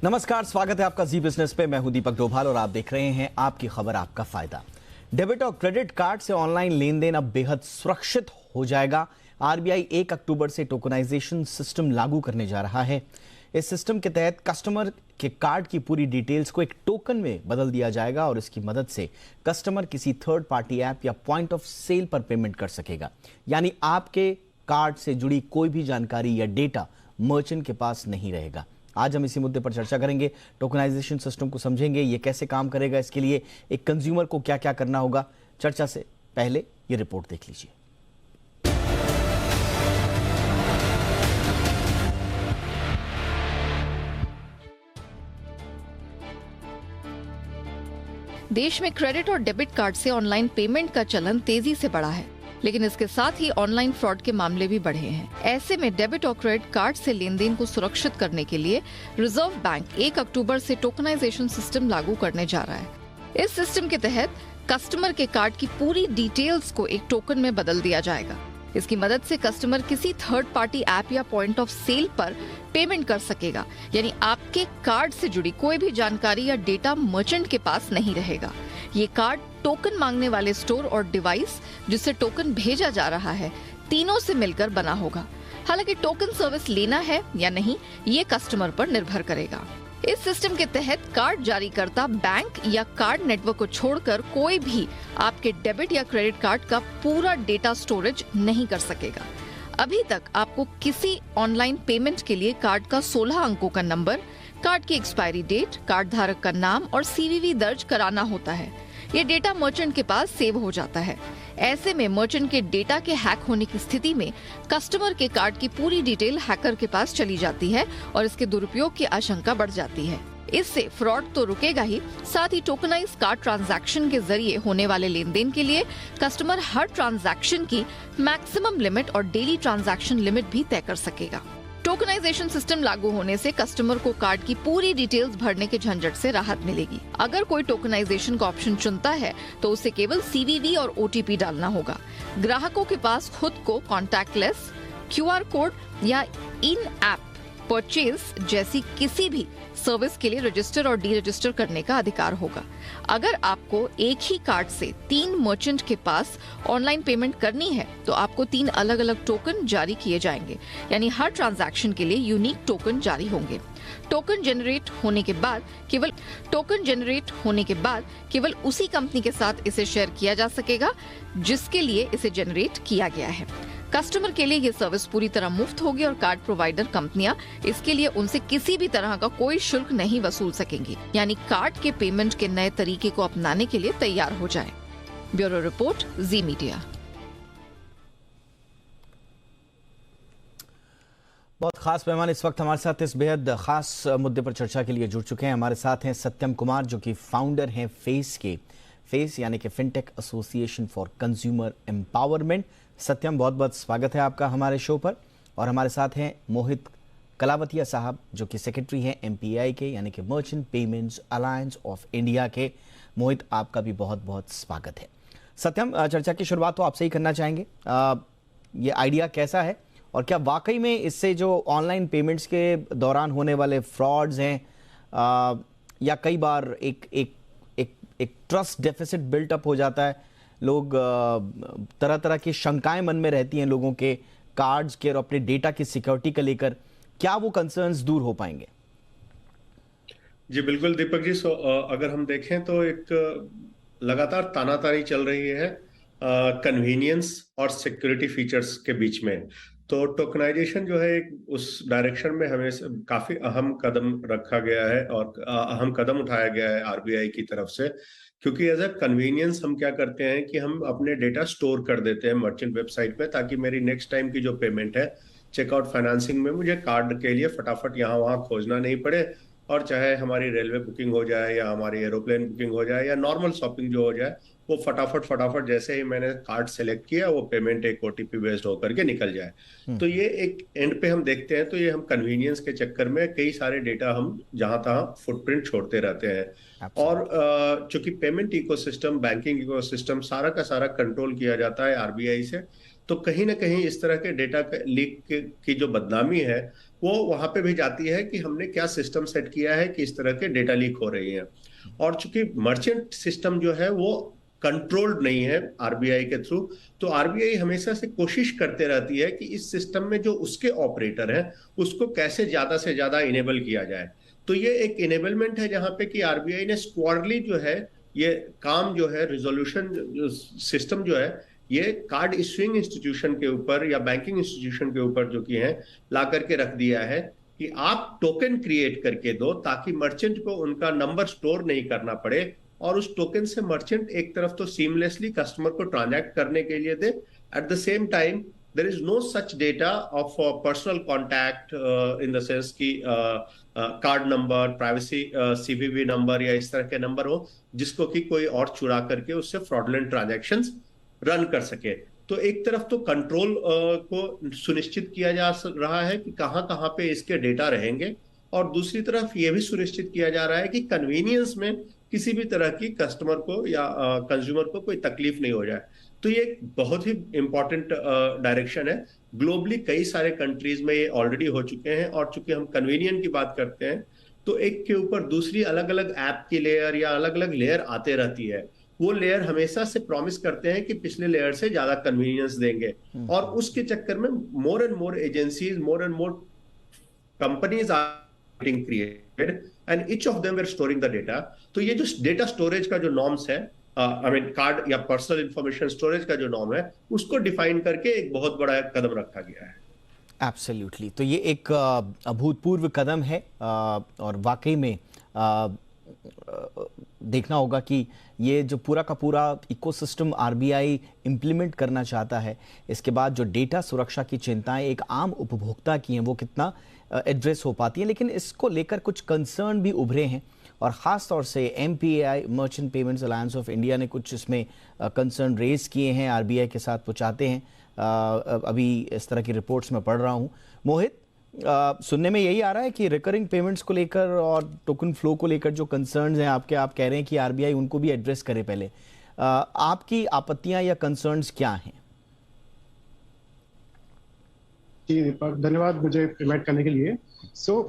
नमस्कार, स्वागत है आपका जी बिजनेस पे। मैं हूं दीपक डोभाल और आप देख रहे हैं आपकी खबर आपका फायदा। डेबिट और क्रेडिट कार्ड से ऑनलाइन लेन देन अब बेहद सुरक्षित हो जाएगा। आरबीआई 1 अक्टूबर से टोकनाइजेशन सिस्टम लागू करने जा रहा है। इस सिस्टम के तहत कस्टमर के कार्ड की पूरी डिटेल्स को एक टोकन में बदल दिया जाएगा और इसकी मदद से कस्टमर किसी थर्ड पार्टी ऐप या पॉइंट ऑफ सेल पर पेमेंट कर सकेगा। यानी आपके कार्ड से जुड़ी कोई भी जानकारी या डेटा मर्चेंट के पास नहीं रहेगा। आज हम इसी मुद्दे पर चर्चा करेंगे। टोकनाइजेशन सिस्टम को समझेंगे, ये कैसे काम करेगा, इसके लिए एक कंज्यूमर को क्या क्या करना होगा। चर्चा से पहले ये रिपोर्ट देख लीजिए। देश में क्रेडिट और डेबिट कार्ड से ऑनलाइन पेमेंट का चलन तेजी से बढ़ा है, लेकिन इसके साथ ही ऑनलाइन फ्रॉड के मामले भी बढ़े हैं। ऐसे में डेबिट और क्रेडिट कार्ड से लेन देन को सुरक्षित करने के लिए रिजर्व बैंक 1 अक्टूबर से टोकनाइजेशन सिस्टम लागू करने जा रहा है। इस सिस्टम के तहत कस्टमर के कार्ड की पूरी डिटेल्स को एक टोकन में बदल दिया जाएगा। इसकी मदद से कस्टमर किसी थर्ड पार्टी ऐप या पॉइंट ऑफ सेल पर पेमेंट कर सकेगा। यानी आपके कार्ड से जुड़ी कोई भी जानकारी या डेटा मर्चेंट के पास नहीं रहेगा। ये कार्ड टोकन मांगने वाले स्टोर और डिवाइस जिससे टोकन भेजा जा रहा है, तीनों से मिलकर बना होगा। हालांकि टोकन सर्विस लेना है या नहीं, ये कस्टमर पर निर्भर करेगा। इस सिस्टम के तहत कार्ड जारीकर्ता बैंक या कार्ड नेटवर्क को छोड़कर कोई भी आपके डेबिट या क्रेडिट कार्ड का पूरा डेटा स्टोरेज नहीं कर सकेगा। अभी तक आपको किसी ऑनलाइन पेमेंट के लिए कार्ड का 16 अंकों का नंबर, कार्ड की एक्सपायरी डेट, कार्ड धारक का नाम और सीवीवी दर्ज कराना होता है। ये डेटा मर्चेंट के पास सेव हो जाता है। ऐसे में मर्चेंट के डेटा के हैक होने की स्थिति में कस्टमर के कार्ड की पूरी डिटेल हैकर के पास चली जाती है और इसके दुरुपयोग की आशंका बढ़ जाती है। इससे फ्रॉड तो रुकेगा ही, साथ ही टोकनाइज कार्ड ट्रांजैक्शन के जरिए होने वाले लेन देन के लिए कस्टमर हर ट्रांजैक्शन की मैक्सिमम लिमिट और डेली ट्रांजैक्शन लिमिट भी तय कर सकेगा। टोकनाइजेशन सिस्टम लागू होने से कस्टमर को कार्ड की पूरी डिटेल्स भरने के झंझट से राहत मिलेगी। अगर कोई टोकनाइजेशन का ऑप्शन चुनता है तो उसे केवल सीवीवी और ओटीपी डालना होगा। ग्राहकों के पास खुद को कॉन्टैक्टलेस, क्यूआर कोड या इन ऐप परचेज जैसी किसी भी सर्विस के लिए रजिस्टर और डी रजिस्टर करने का अधिकार होगा। अगर आपको एक ही कार्ड से 3 मर्चेंट के पास ऑनलाइन पेमेंट करनी है तो आपको 3 अलग अलग टोकन जारी किए जाएंगे। यानी हर ट्रांजैक्शन के लिए यूनिक टोकन जारी होंगे। टोकन जनरेट होने के बाद केवल उसी कंपनी के साथ इसे शेयर किया जा सकेगा जिसके लिए इसे जनरेट किया गया है। कस्टमर के लिए ये सर्विस पूरी तरह मुफ्त होगी और कार्ड प्रोवाइडर कंपनियां इसके लिए उनसे किसी भी तरह का कोई शुल्क नहीं वसूल सकेंगी। यानी कार्ड के पेमेंट के नए तरीके को अपनाने के लिए तैयार हो जाएं। ब्यूरो रिपोर्ट, जी मीडिया। बहुत खास मेहमान इस वक्त हमारे साथ इस बेहद खास मुद्दे पर चर्चा के लिए जुड़ चुके हैं। हमारे साथ हैं सत्यम कुमार, जो कि फाउंडर हैं फेस यानी कि fintech association for consumer empowerment. Satyam, बहुत बहुत स्वागत है आपका हमारे शो पर। और हमारे साथ हैं मोहित कलावतिया साहब, जो कि सेक्रेटरी हैं एमपीआई के यानी कि merchant payments alliance of India के। मोहित, आपका भी बहुत बहुत स्वागत है। सत्यम, चर्चा की शुरुआत तो आपसे ही करना चाहेंगे। ये आइडिया कैसा है और क्या वाकई में इससे जो ऑनलाइन पेमेंट्स के दौरान होने वाले फ्रॉड्स हैं या कई बार एक ट्रस्ट डेफिसिट बिल्टअप हो जाता है, लोग तरह तरह की शंकाएं मन में रहती हैं लोगों के कार्ड्स के और अपने डेटा की सिक्योरिटी को लेकर, क्या वो कंसर्न्स दूर हो पाएंगे? जी बिल्कुल दीपक जी। अगर हम देखें तो एक लगातार तानातानी चल रही है कन्वीनियंस और सिक्योरिटी फीचर्स के बीच में। तो टोकनाइजेशन जो है एक उस डायरेक्शन में हमें काफी अहम कदम रखा गया है और अहम कदम उठाया गया है आरबीआई की तरफ से। क्योंकि एज अ कन्वीनियंस हम क्या करते हैं कि हम अपने डेटा स्टोर कर देते हैं मर्चेंट वेबसाइट पे, ताकि मेरी नेक्स्ट टाइम की जो पेमेंट है चेकआउट फाइनेंसिंग में मुझे कार्ड के लिए फटाफट यहाँ वहाँ खोजना नहीं पड़े। और चाहे हमारी रेलवे बुकिंग हो जाए या हमारी एरोप्लेन बुकिंग हो जाए या नॉर्मल शॉपिंग जो हो जाए, वो फटाफट जैसे ही मैंने कार्ड सेलेक्ट किया वो पेमेंट एक ओटीपी बेस्ड होकर के निकल जाए। तो ये एक एंड पे हम देखते हैं तो ये हम कन्वीनियंस के चक्कर में कई सारे डेटा हम जहां तहां फुटप्रिंट छोड़ते रहते हैं। और चूंकि पेमेंट इकोसिस्टम, बैंकिंग इकोसिस्टम सारा का सारा कंट्रोल किया जाता है आरबीआई से, तो कहीं ना कहीं इस तरह के डेटा लीक की जो बदनामी है वो वहां पे भी जाती है कि हमने क्या सिस्टम सेट किया है कि इस तरह के डेटा लीक हो रही है। और चूंकि मर्चेंट सिस्टम जो है वो कंट्रोल्ड नहीं है आरबीआई के थ्रू, तो आरबीआई हमेशा से कोशिश करते रहती है कि इस सिस्टम में जो उसके ऑपरेटर हैं उसको कैसे ज्यादा से ज्यादा इनेबल किया जाए। तो ये एक इनेबलमेंट है जहां पे कि आरबीआई ने स्क्वाडली जो है ये काम जो है रिजोल्यूशन सिस्टम जो है ये कार्ड इश्यूइंग इंस्टीट्यूशन के ऊपर या बैंकिंग इंस्टीट्यूशन के ऊपर जो कि है ला करके रख दिया है कि आप टोकन क्रिएट करके दो ताकि मर्चेंट को उनका नंबर स्टोर नहीं करना पड़े, और उस टोकन से मर्चेंट एक तरफ तो सीमलेसली कस्टमर को ट्रांजैक्ट करने के लिए they, at the same time there is no such data of personal contact in the sense की card number, privacy CVV number या इस तरह के नंबर हो जिसको कि कोई और चुरा करके उससे फ्रॉडलेंट ट्रांजैक्शंस रन कर सके। तो एक तरफ तो कंट्रोल को सुनिश्चित किया जा रहा है कि कहाँ कहाँ पे इसके डेटा रहेंगे, और दूसरी तरफ ये भी सुनिश्चित किया जा रहा है कि कन्वीनियंस में किसी भी तरह की कस्टमर को या कंज्यूमर को कोई तकलीफ नहीं हो जाए। तो ये एक बहुत ही इंपॉर्टेंट डायरेक्शन है। ग्लोबली कई सारे कंट्रीज में ये ऑलरेडी हो चुके हैं, और चूंकि हम कन्वीनियंट की बात करते हैं तो एक के ऊपर दूसरी अलग अलग ऐप की लेयर या अलग अलग लेयर आते रहती है। वो लेयर हमेशा से प्रॉमिस करते हैं कि पिछले लेयर से ज्यादा कन्वीनियंस देंगे, और उसके चक्कर में more and more agencies, more and more companies are getting created and each of them are storing the data. तो ये जो डेटा स्टोरेज का जो नॉर्म्स है, आई मीन कार्ड या पर्सनल इंफॉर्मेशन स्टोरेज का जो नॉर्म है उसको डिफाइन करके एक बहुत बड़ा कदम रखा गया है। एब्सोल्युटली। तो ये एक अभूतपूर्व कदम है और वाकई में देखना होगा कि ये जो पूरा का पूरा इकोसिस्टम आरबीआई इंप्लीमेंट करना चाहता है, इसके बाद जो डेटा सुरक्षा की चिंताएं एक आम उपभोक्ता की हैं वो कितना एड्रेस हो पाती हैं। लेकिन इसको लेकर कुछ कंसर्न भी उभरे हैं, और ख़ास तौर से MPAI merchant payments alliance of India ने कुछ इसमें कंसर्न रेज किए हैं आरबीआई के साथ, वो चाहते हैं अभी इस तरह की रिपोर्ट्स में पढ़ रहा हूँ। मोहित, सुनने में यही आ रहा है कि रिकरिंग पेमेंट्स को लेकर और टोकन फ्लो को लेकर जो कंसर्न्स हैं आपके, आप कह रहे हैं कि आरबीआई उनको भी एड्रेस करे पहले। आपकी आपत्तियां या कंसर्न्स क्या हैं? जी दीपक, धन्यवाद मुझे इनवाइट करने के लिए।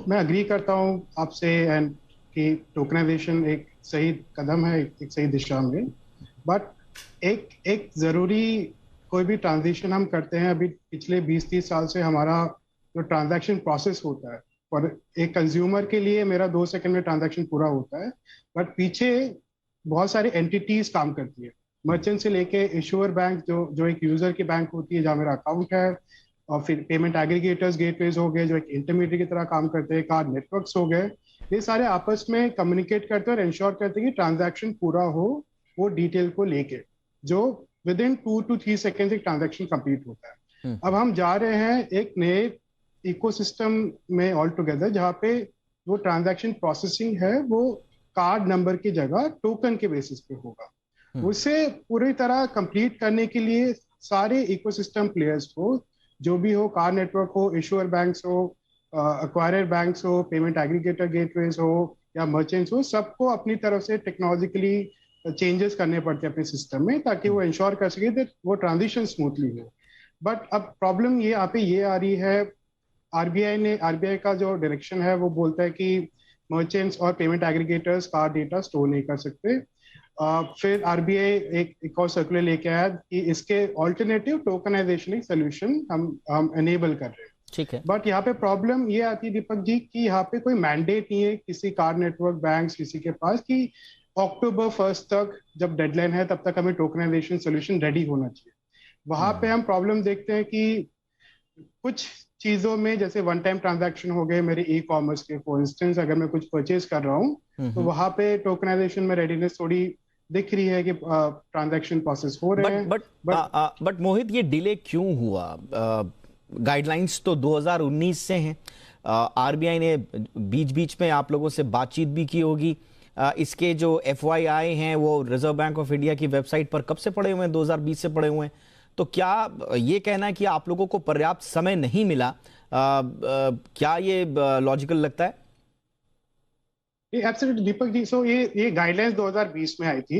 मैं अग्री करता हूँ आपसे एंड कि टोकनाइजेशन एक सही कदम है, एक सही दिशा में। बट एक ज़रूरी कोई भी ट्रांजिशन हम करते हैं, अभी पिछले 20-30 साल से हमारा जो ट्रांजैक्शन प्रोसेस होता है, और एक कंज्यूमर के लिए मेरा 2 सेकंड में ट्रांजैक्शन पूरा होता है, बट पीछे बहुत सारी एंटिटीज काम करती है, मर्चेंट से लेके इशूअर बैंक जो एक यूजर की बैंक होती है जहाँ मेरा अकाउंट है, और फिर पेमेंट एग्रीगेटर्स गेटवेज हो गए जो एक इंटरमीडिएट की तरह काम करते हैं, कार्ड नेटवर्क्स हो गए, ये सारे आपस में कम्युनिकेट करते हैं और इंश्योर करते हैं कि ट्रांजैक्शन पूरा हो वो डिटेल को लेके, जो विद इन 2 to 3 सेकेंड एक ट्रांजैक्शन कंप्लीट होता है। अब हम जा रहे हैं एक नए इकोसिस्टम में ऑल टुगेदर, जहाँ पे वो ट्रांजैक्शन प्रोसेसिंग है वो कार्ड नंबर की जगह टोकन के बेसिस पे होगा। उसे पूरी तरह कंप्लीट करने के लिए सारे इकोसिस्टम प्लेयर्स को, जो भी हो, कार्ड नेटवर्क हो, इशूअर बैंक्स हो, एक्वायरर बैंक्स हो, पेमेंट एग्रीगेटर गेटवेज हो या मर्चेंट्स हो, सबको अपनी तरफ से टेक्नोलॉजिकली चेंजेस करने पड़ते हैं अपने सिस्टम में, ताकि वो इंश्योर कर सके कि वो ट्रांजिशन स्मूथली हो। बट अब प्रॉब्लम ये यहाँ पे ये आ रही है, आरबीआई का जो डायरेक्शन है वो बोलता है कि मर्चेंट्स और payment aggregators card data store नहीं कर सकते। फिर आरबीआई एक और सर्कुलर लेके आया कि इसके ऑल्टरनेटिव टोकनाइजेशन सोल्यूशन हम एनेबल कर रहे हैं। ठीक है, बट यहाँ पे प्रॉब्लम ये आती है दीपक जी कि यहाँ पे कोई मैंडेट नहीं है किसी कार्ड नेटवर्क बैंक्स किसी के पास कि अक्टूबर 1 तक जब डेडलाइन है तब तक हमें टोकनाइजेशन सोल्यूशन रेडी होना चाहिए। वहां पे हम प्रॉब्लम देखते हैं कि कुछ चीजों में, जैसे वन टाइम ट्रांजैक्शन हो गए मेरे ई कॉमर्स के, फॉर इंस्टेंस अगर मैं कुछ परचेज कर रहा हूँ तो वहां पे टोकनाइजेशन में रेडीनेस थोड़ी दिख रही है कि ट्रांजैक्शन प्रोसेस हो रहे हैं। बट मोहित, ये डिले क्यों हुआ? गाइडलाइंस तो 2019 से हैं। आरबीआई ने बीच बीच में आप लोगों से बातचीत भी की होगी। इसके जो FYI हैं वो रिजर्व बैंक ऑफ इंडिया की वेबसाइट पर कब से पड़े हुए हैं? 2020 से पड़े हुए हैं। तो क्या ये कहना है कि आप लोगों को पर्याप्त समय नहीं मिला, क्या ये लॉजिकल लगता है? एब्सोल्युटली दीपक जी। ये गाइडलाइंस 2020 में आई थी।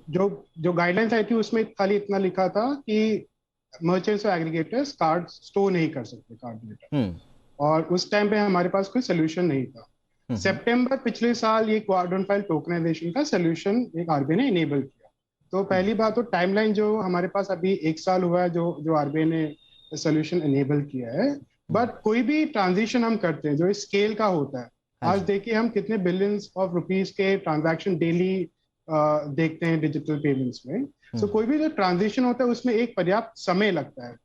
जो गाइडलाइंस आई थी उसमें खाली इतना लिखा था कि मर्चेंट्स और एग्रीगेटर्स कार्ड स्टोर नहीं कर सकते, कार्ड डेटा। और उस टाइम पे हमारे पास कोई सोल्यूशन नहीं था। सितंबर पिछले साल ये कार्ड ऑन फाइल टोकनाइजेशन का सोल्यूशन एक आरबीआई ने इनेबल किया। तो पहली बात तो टाइमलाइन जो हमारे पास अभी 1 साल हुआ है जो आरबीआई ने सोल्यूशन इनेबल किया है, बट कोई भी ट्रांजिशन हम करते हैं जो इस स्केल का होता है, आज देखिए हम कितने बिलियंस ऑफ रुपीस के ट्रांजैक्शन डेली देखते हैं डिजिटल पेमेंट्स में। सो कोई भी जो ट्रांजिशन होता है उसमें एक पर्याप्त समय लगता है।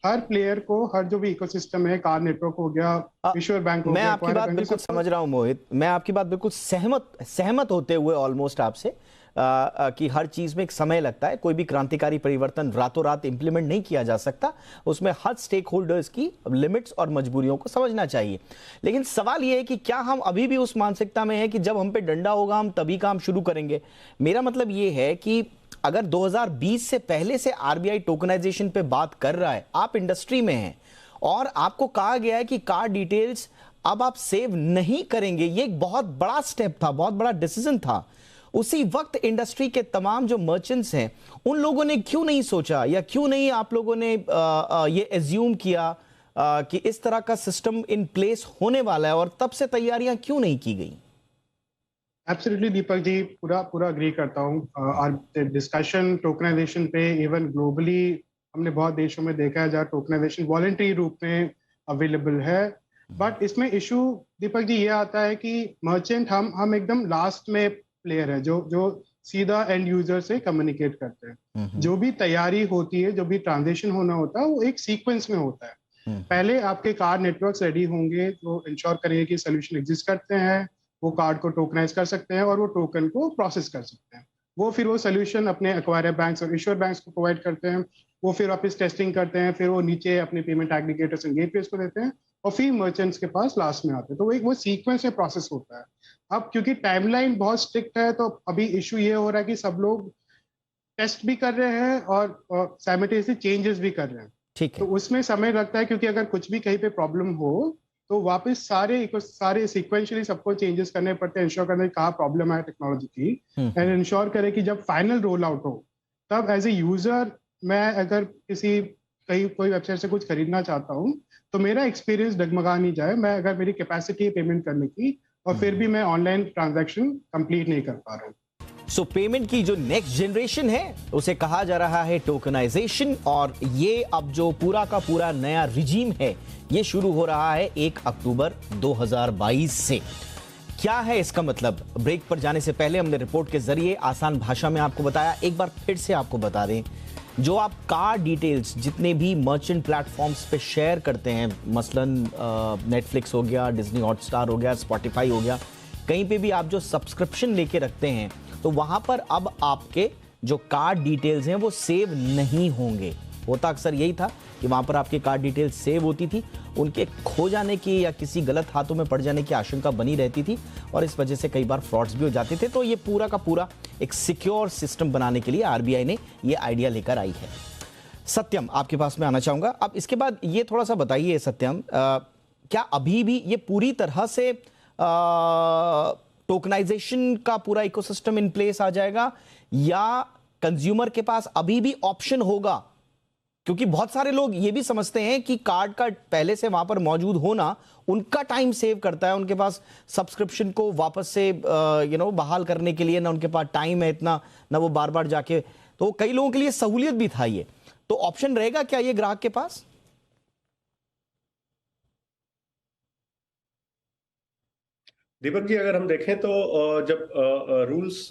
हर प्लेयर को, हर जो भी इकोसिस्टम है, कार्ड नेटवर्क हो गया, विश्व बैंक हो मैं गया, आपकी बात बिल्कुल समझ रहा हूं मोहित, मैं आपकी बात बिल्कुल सहमत होते हुए ऑलमोस्ट आपसे कि हर चीज में एक समय लगता है। कोई भी क्रांतिकारी परिवर्तन रातों रात इंप्लीमेंट नहीं किया जा सकता, उसमें हर स्टेक होल्डर्स की लिमिट्स और मजबूरियों को समझना चाहिए। लेकिन सवाल यह है कि क्या हम अभी भी उस मानसिकता में है कि जब हम पे डंडा होगा हम तभी काम शुरू करेंगे? मेरा मतलब यह है कि अगर 2020 से पहले से आरबीआई टोकनाइजेशन पे बात कर रहा है, आप इंडस्ट्री में हैं और आपको कहा गया है कि कार्ड डिटेल्स अब आप सेव नहीं करेंगे, ये एक बहुत बड़ा स्टेप था, बहुत बड़ा डिसीजन था। उसी वक्त इंडस्ट्री के तमाम जो मर्चेंट्स हैं उन लोगों ने क्यों नहीं सोचा, या क्यों नहीं आप लोगों ने ये एज्यूम किया कि इस तरह का सिस्टम इन प्लेस होने वाला है, और तब से तैयारियां क्यों नहीं की गई? एब्सोल्युटली दीपक जी, पूरा अग्री करता हूँ। डिस्कशन टोकनाइजेशन पे इवन ग्लोबली हमने बहुत देशों में देखा है जहाँ टोकनाइजेशन वॉलंटरी रूप में अवेलेबल है। बट इसमें इशू दीपक जी ये आता है कि मर्चेंट हम एकदम लास्ट में प्लेयर है जो सीधा एंड यूजर से कम्युनिकेट करते हैं। जो भी तैयारी होती है, जो भी ट्रांजेक्शन होना होता है, वो एक सीक्वेंस में होता है। पहले आपके कार्ड नेटवर्क्स रेडी होंगे, तो इंश्योर करेंगे कि सोल्यूशन एग्जिस्ट करते हैं, वो कार्ड को टोकनाइज कर सकते हैं और वो टोकन को प्रोसेस कर सकते हैं। वो फिर वो सोल्यूशन अपने एक्वायरर बैंक्स और इश्योर बैंक्स को प्रोवाइड करते हैं। वो फिर वापस टेस्टिंग करते हैं, फिर वो नीचे अपने पेमेंट एग्रीगेटर्स एंड गेटवेज को देते हैं, और फिर मर्चेंट्स के पास लास्ट में आते हैं। तो वो सीक्वेंस में प्रोसेस होता है। अब क्योंकि टाइमलाइन बहुत स्ट्रिक्ट है, तो अभी इशू ये हो रहा है कि सब लोग टेस्ट भी कर रहे हैं और साइमल्टेनियसली चेंजेस भी कर रहे हैं। ठीक है। तो उसमें समय लगता है, क्योंकि अगर कुछ भी कहीं पे प्रॉब्लम हो तो वापस सारे सीक्वेंशियली सबको चेंजेस करने पड़ते हैं, इंश्योर करने कहाँ प्रॉब्लम है टेक्नोलॉजी की, एंड इंश्योर करें कि जब फाइनल रोल आउट हो तब एज ए यूजर मैं अगर कोई वेबसाइट से कुछ खरीदना चाहता हूँ तो मेरा एक्सपीरियंस डगमगा नहीं जाए। मैं अगर मेरी कैपेसिटी है पेमेंट करने की और फिर भी मैं ऑनलाइन ट्रांजैक्शन कंप्लीट नहीं कर पा रहा हूँ। सो पेमेंट की जो नेक्स्ट जनरेशन है उसे कहा जा रहा है टोकनाइजेशन, और ये अब जो पूरा का पूरा नया रिजीम है ये शुरू हो रहा है 1 अक्टूबर 2022 से। क्या है इसका मतलब? ब्रेक पर जाने से पहले हमने रिपोर्ट के जरिए आसान भाषा में आपको बताया, एक बार फिर से आपको बता दें, जो आप कार्ड डिटेल्स जितने भी मर्चेंट प्लेटफॉर्म्स पे शेयर करते हैं, मसलन नेटफ्लिक्स हो गया, डिज्नी हॉटस्टार हो गया, स्पॉटिफाई हो गया, कहीं पे भी आप जो सब्सक्रिप्शन लेके रखते हैं तो वहां पर अब आपके जो कार्ड डिटेल्स हैं वो सेव नहीं होंगे। होता अक्सर यही था कि वहां पर आपकी कार्ड डिटेल्स सेव होती थी, उनके खो जाने की या किसी गलत हाथों में पड़ जाने की आशंका बनी रहती थी, और इस वजह से कई बार फ्रॉड्स भी हो जाते थे। तो ये पूरा का पूरा एक सिक्योर सिस्टम बनाने के लिए आरबीआई ने ये आइडिया लेकर आई है। सत्यम, आपके पास में आना चाहूंगा। अब इसके बाद ये थोड़ा सा बताइए सत्यम, क्या अभी भी ये पूरी तरह से टोकनाइजेशन का पूरा इकोसिस्टम इन प्लेस आ जाएगा, या कंज्यूमर के पास अभी भी ऑप्शन होगा? क्योंकि बहुत सारे लोग ये भी समझते हैं कि कार्ड का पहले से वहां पर मौजूद होना उनका टाइम सेव करता है, उनके पास सब्सक्रिप्शन को वापस से बहाल करने के लिए ना उनके पास टाइम है इतना, ना वो बार बार जाके, तो कई लोगों के लिए सहूलियत भी था ये। तो ऑप्शन रहेगा क्या ये ग्राहक के पास? दीपक जी, अगर हम देखें तो जब रूल्स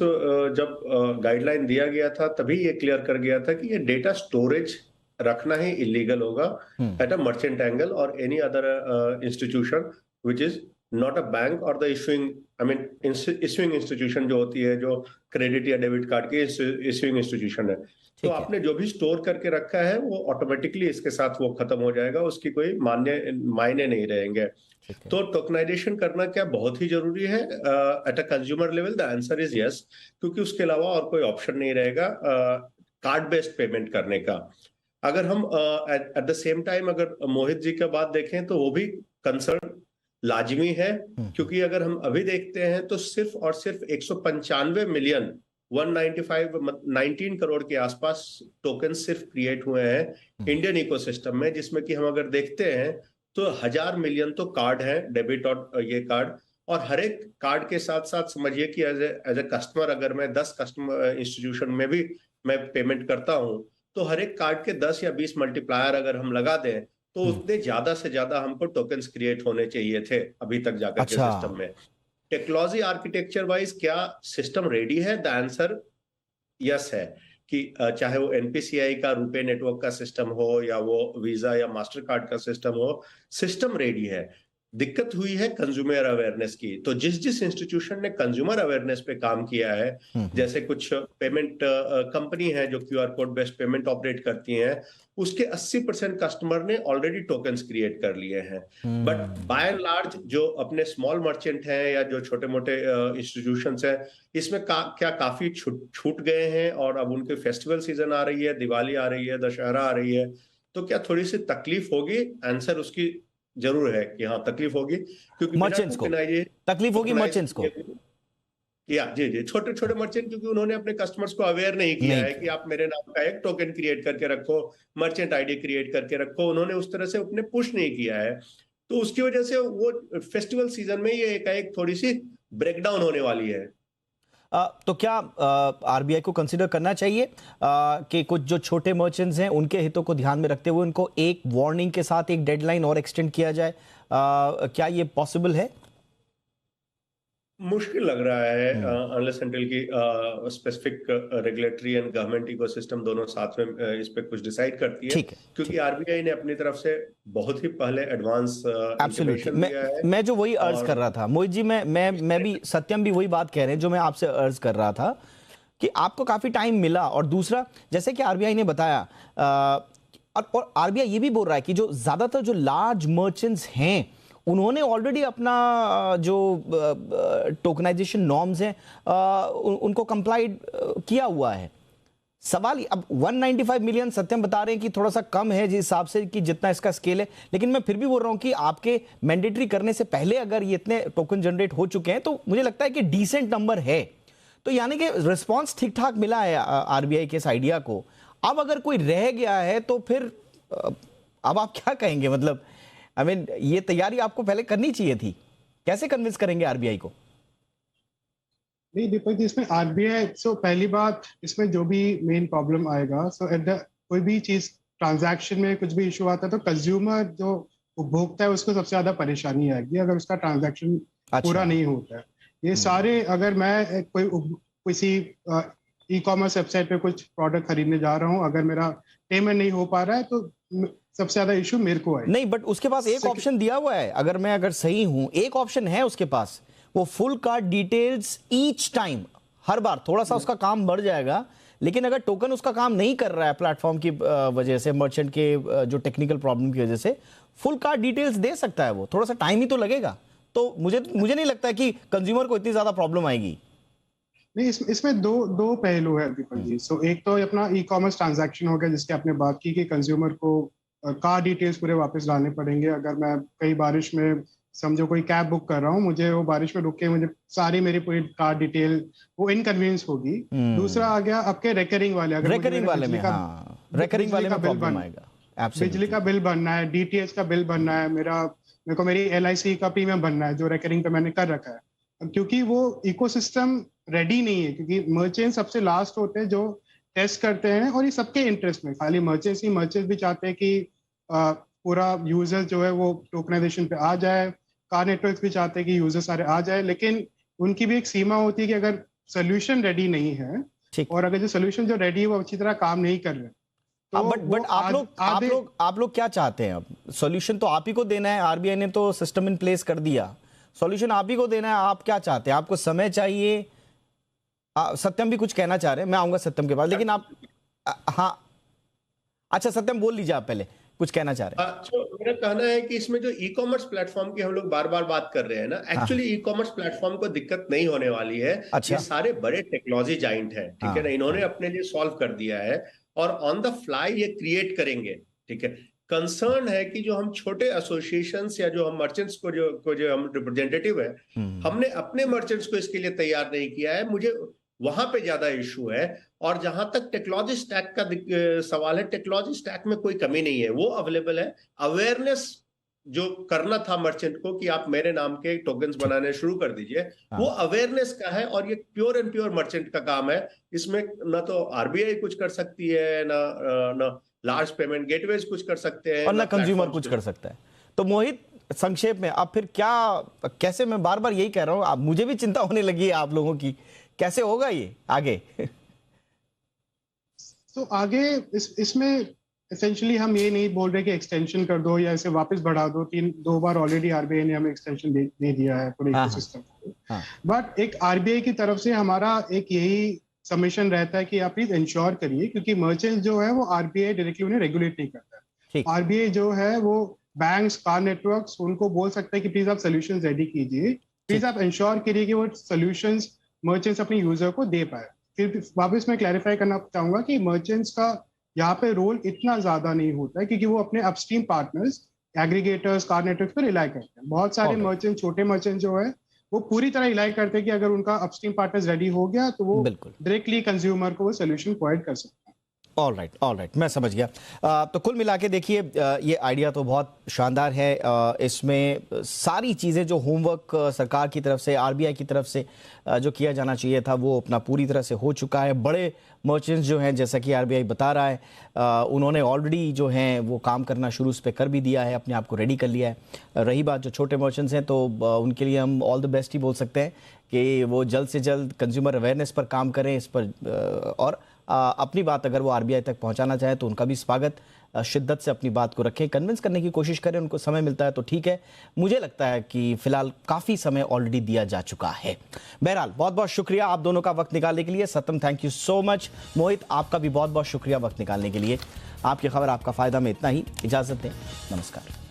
जब गाइडलाइन दिया गया था तभी ये क्लियर कर गया था कि ये डेटा स्टोरेज रखना ही इलीगल होगा एट अ मर्चेंट एंगल और any other institution which is not a bank और द इशुइंग इंस्टीट्यूशन जो होती है, जो क्रेडिट या डेबिट कार्ड की इशुइंग इंस्टीट्यूशन है। तो आपने जो भी स्टोर करके रखा है वो ऑटोमेटिकली इसके साथ वो खत्म हो जाएगा, उसकी कोई मायने नहीं रहेंगे। तो टोकनाइजेशन करना क्या बहुत ही जरूरी है at a consumer level? The answer is yes, क्योंकि उसके अलावा और कोई ऑप्शन नहीं रहेगा कार्ड बेस्ड पेमेंट करने का। अगर हम एट द सेम टाइम अगर मोहित जी का बात देखें तो वो भी कंसर्न लाजमी है, क्योंकि अगर हम अभी देखते हैं तो सिर्फ और सिर्फ 195 मिलियन 19 करोड़ के आसपास टोकन सिर्फ क्रिएट हुए हैं इंडियन इकोसिस्टम में, जिसमें कि हम अगर देखते हैं तो 1,000 मिलियन तो कार्ड है, डेबिट और ये कार्ड, और हर एक कार्ड के साथ साथ समझिए कि एज ए कस्टमर अगर मैं 10 कस्टमर इंस्टीट्यूशन में भी मैं पेमेंट करता हूं, तो हर एक कार्ड के 10 या 20 मल्टीप्लायर अगर हम लगा दें तो उतने ज्यादा से ज्यादा हमको टोकन्स क्रिएट होने चाहिए थे अभी तक जाकर के सिस्टम में। टेक्नोलॉजी आर्किटेक्चर वाइज क्या सिस्टम रेडी है? द आंसर यस है कि चाहे वो एनपीसीआई का रुपे नेटवर्क का सिस्टम हो या वो वीजा या मास्टर कार्ड का सिस्टम हो, सिस्टम रेडी है। दिक्कत हुई है कंज्यूमर अवेयरनेस की। तो जिस जिस इंस्टीट्यूशन ने कंज्यूमर अवेयरनेस पे काम किया है, जैसे कुछ पेमेंट कंपनी है जो QR code based payment operate करती हैं, उसके 80% कस्टमर ने ऑलरेडी टोकन्स क्रिएट कर लिए हैं। बट बाय एंड लार्ज जो अपने स्मॉल मर्चेंट हैं या जो छोटे मोटे इंस्टीट्यूशंस हैं, इसमें क्या काफी छूट गए हैं, और अब उनके फेस्टिवल सीजन आ रही है, दिवाली आ रही है, दशहरा आ रही है, तो क्या थोड़ी सी तकलीफ होगी? आंसर उसकी जरूर है कि हाँ तकलीफ होगी, क्योंकि मर्चेंट्स को तकलीफ होगी, मर्चेंट्स को या जी छोटे छोटे मर्चेंट, क्योंकि उन्होंने अपने कस्टमर्स को अवेयर नहीं किया है कि आप मेरे नाम का एक टोकन क्रिएट करके रखो, मर्चेंट आईडी क्रिएट करके रखो, उन्होंने उस तरह से अपने पुश नहीं किया है। तो उसकी वजह से वो फेस्टिवल सीजन में ये एक थोड़ी सी ब्रेकडाउन होने वाली है। तो क्या आरबीआई को कंसीडर करना चाहिए कि कुछ जो छोटे मर्चेंट्स हैं उनके हितों को ध्यान में रखते हुए उनको एक वार्निंग के साथ एक डेडलाइन और एक्सटेंड किया जाए? क्या ये पॉसिबल है? मुश्किल लग रहा है अनलेस अनटिल की specific regulatory and government ecosystem दोनों साथ में इस पे कुछ डिसाइड करती है, क्योंकि आरबीआई ने अपनी तरफ से बहुत ही पहले एडवांस इंफॉर्मेशन दिया है। मैं जो वही अर्ज कर रहा था मोहित जी, मैं भी, सत्यम भी वही बात कह रहे हैं जो मैं आपसे अर्ज कर रहा था कि आपको काफी टाइम मिला, और दूसरा जैसे कि आरबीआई ने बताया और आरबीआई ये भी बोल रहा है कि जो ज्यादातर जो लार्ज मर्चेंट्स हैं उन्होंने ऑलरेडी अपना जो टोकनाइजेशन नॉर्म्स हैं उनको कंप्लाइड किया हुआ है। सवाल अब 195 मिलियन सत्यम बता रहे हैं कि थोड़ा सा कम है जिस हिसाब से कि जितना इसका स्केल है, लेकिन मैं फिर भी बोल रहा हूं कि आपके मैंडेटरी करने से पहले अगर ये इतने टोकन जनरेट हो चुके हैं तो मुझे लगता है कि डिसेंट नंबर है। तो यानी कि रिस्पॉन्स ठीक ठाक मिला है आरबीआई के इस आइडिया को। अब अगर कोई रह गया है तो फिर अब आप क्या कहेंगे? मतलब आई मीन ये तैयारी आपको पहले करनी चाहिए थी। कैसे कन्विंस करेंगे आरबीआई को? नहीं दीपक जी, इसमें आरबीआई, सो पहली बात, इसमें जो भी मेन प्रॉब्लम आएगा, सो एट द कोई भी चीज ट्रांजैक्शन में कुछ भी इशू आता है तो कंज्यूमर जो उपभोक्ता है उसको सबसे ज्यादा परेशानी आएगी अगर उसका ट्रांजैक्शन पूरा नहीं होता है। ये सारे, अगर मैं किसी ई कॉमर्स वेबसाइट पे कुछ प्रोडक्ट खरीदने जा रहा हूँ, अगर मेरा पेमेंट नहीं हो पा रहा है तो सबसे ज्यादा इशू मेरे को है। नहीं, बट उसके पास एक ऑप्शन दिया हुआ है, अगर सही हूं, एक ऑप्शन है उसके पास, वो full card details each time, हर बार थोड़ा सा उसका काम बढ़ जाएगा, लेकिन अगर टोकन उसका काम नहीं कर रहा है प्लेटफॉर्म की वजह से, मर्चेंट के जो टेक्निकल प्रॉब्लम की वजह से, फुल कार्ड डिटेल्स दे सकता है वो। थोड़ा सा टाइम ही तो लगेगा। तो मुझे नहीं लगता कि कंज्यूमर को इतनी ज्यादा प्रॉब्लम आएगी। नहीं, इसमें दो पहलू है दीपक जी। सो एक तो अपना ई कॉमर्स ट्रांजैक्शन हो गया जिसकी आपने बात की कि कंज्यूमर को कार डिटेल्स पूरे वापस लाने पड़ेंगे। अगर मैं कई बारिश में, समझो कोई कैब बुक कर रहा हूँ, मुझे वो बारिश में रुक के मुझे सारी मेरी पूरी कार डिटेल, वो इनकन्वीनियंस होगी। दूसरा आ गया आपके रेकरिंग वाले, अगर रेकरिंग वाले में प्रॉब्लम आएगा। बिजली का बिल भरना है, डीटीएच का बिल भरना है, मेरे को मेरी एलआईसी का प्रीमियम भरना है जो रेकरिंग पे मैंने कर रखा है, क्योंकि वो इकोसिस्टम रेडी नहीं है। क्योंकि मर्चेंट सबसे लास्ट होते हैं जो टेस्ट करते हैं, और ये सबके इंटरेस्ट में, खाली मर्चेंट्स भी चाहते हैं कि पूरा यूजर जो है वो टोकनाइजेशन पे आ जाए, कार नेटवर्क्स भी चाहते हैं कि यूजर सारे आ जाए, लेकिन उनकी भी एक सीमा होती है कि अगर सोल्यूशन रेडी नहीं है, और अगर जो सोल्यूशन जो रेडी है वो अच्छी तरह काम नहीं कर रहे, तो बट आप लोग क्या चाहते हैं? अब सॉल्यूशन तो आप ही को देना है, आरबीआई ने तो सिस्टम इन प्लेस कर दिया, सॉल्यूशन आप ही को देना है। आप क्या चाहते हैं? आपको समय चाहिए? सत्यम भी कुछ कहना चाह रहे हैं, मैं आऊंगा सत्यम के पास, लेकिन आप हाँ, अच्छा सत्यम बोल लीजिए, आप पहले कुछ कहना चाह रहे हैं। तो मेरा कहना है कि इसमें जो ई कॉमर्स प्लेटफॉर्म की हम लोग बार बार बात कर रहे हैं ना, एक्चुअली ई कॉमर्स प्लेटफॉर्म को दिक्कत नहीं होने वाली है। ये सारे बड़े टेक्नोलॉजी जाइंट हैं, ठीक है ना, इन्होंने अपने लिए सॉल्व कर दिया है और ऑन द फ्लाई ये क्रिएट करेंगे, ठीक है। कंसर्न है कि जो हम छोटे एसोसिएशंस या जो हम मर्चेंट्स को जो हम रिप्रेजेंटेटिव है, हमने अपने मर्चेंट्स को इसके लिए तैयार नहीं किया है। मुझे वहां पे ज्यादा इशू है। और जहां तक टेक्नोलॉजी स्टैक का सवाल है, टेक्नोलॉजी स्टैक में कोई कमी नहीं है, वो अवेलेबल है। अवेयरनेस जो करना था मर्चेंट को कि आप मेरे नाम के टोकन्स बनाने शुरू कर दीजिए, वो अवेयरनेस का है, और ये प्योर एंड प्योर मर्चेंट का काम है। इसमें ना तो आरबीआई कुछ कर सकती है, ना लार्ज पेमेंट गेटवेज कुछ कर सकते हैं, और ना कंज्यूमर कुछ कर सकता है। तो मोहित, संक्षेप में अब फिर क्या, कैसे, मैं बार बार यही कह रहा हूं, अब मुझे भी चिंता होने लगी है आप लोगों की, कैसे होगा ये आगे? तो आगे इसमें एसेंशियली हम ये नहीं बोल रहे कि एक्सटेंशन कर दो या इसे वापस बढ़ा दो। 2 बार ऑलरेडी आरबीआई ने हमें एक्सटेंशन दे दिया है पूरे इकोसिस्टम को। बट एक आरबीआई की तरफ से हमारा एक यही सबमिशन रहता है कि आप प्लीज इंश्योर करिए, क्योंकि मर्चेंट जो है वो आरबीआई डायरेक्टली उन्हें रेगुलेट नहीं करता है। आरबीआई जो है वो बैंक्स, कार नेटवर्क्स, उनको बोल सकता है कि प्लीज आप सोल्यूशंस रेडी कीजिए, प्लीज आप इंश्योर करिए कि वो सोल्यूशंस मर्चेंट्स अपने यूजर को दे पाए। फिर वापस मैं क्लैरिफाई करना चाहूंगा कि मर्चेंट्स का यहाँ पे रोल इतना ज्यादा नहीं होता है, क्योंकि वो अपने upstream partners, aggregators, car network पर रिलाई करते हैं। बहुत सारे मर्चेंट, छोटे मर्चेंट जो है वो पूरी तरह रिलाई करते हैं कि अगर उनका अपस्ट्रीम पार्टनर्स रेडी हो गया तो वो डायरेक्टली कंज्यूमर को वो सोल्यूशन प्रोवाइड कर सकते हैं। ऑल राइट, मैं समझ गया। तो कुल मिला के देखिए, ये आइडिया तो बहुत शानदार है। इसमें सारी चीज़ें जो होमवर्क सरकार की तरफ से, आरबीआई की तरफ से जो किया जाना चाहिए था, वो अपना पूरी तरह से हो चुका है। बड़े मर्चेंट्स जो हैं, जैसा कि आरबीआई बता रहा है, उन्होंने ऑलरेडी जो हैं वो काम करना शुरू उस पर कर भी दिया है, अपने आप को रेडी कर लिया है। रही बात जो छोटे मर्चेंट्स हैं, तो उनके लिए हम ऑल द बेस्ट ही बोल सकते हैं कि वो जल्द से जल्द कंज्यूमर अवेयरनेस पर काम करें इस पर, और अपनी बात अगर वो आरबीआई तक पहुंचाना चाहे तो उनका भी स्वागत, शिद्दत से अपनी बात को रखें, कन्विंस करने की कोशिश करें, उनको समय मिलता है तो ठीक है। मुझे लगता है कि फिलहाल काफ़ी समय ऑलरेडी दिया जा चुका है। बहरहाल बहुत बहुत शुक्रिया आप दोनों का वक्त निकालने के लिए। सत्यम, थैंक यू सो मच। मोहित, आपका भी बहुत बहुत शुक्रिया वक्त निकालने के लिए। आपकी खबर, आपका फ़ायदा में इतना ही। इजाज़त दें, नमस्कार।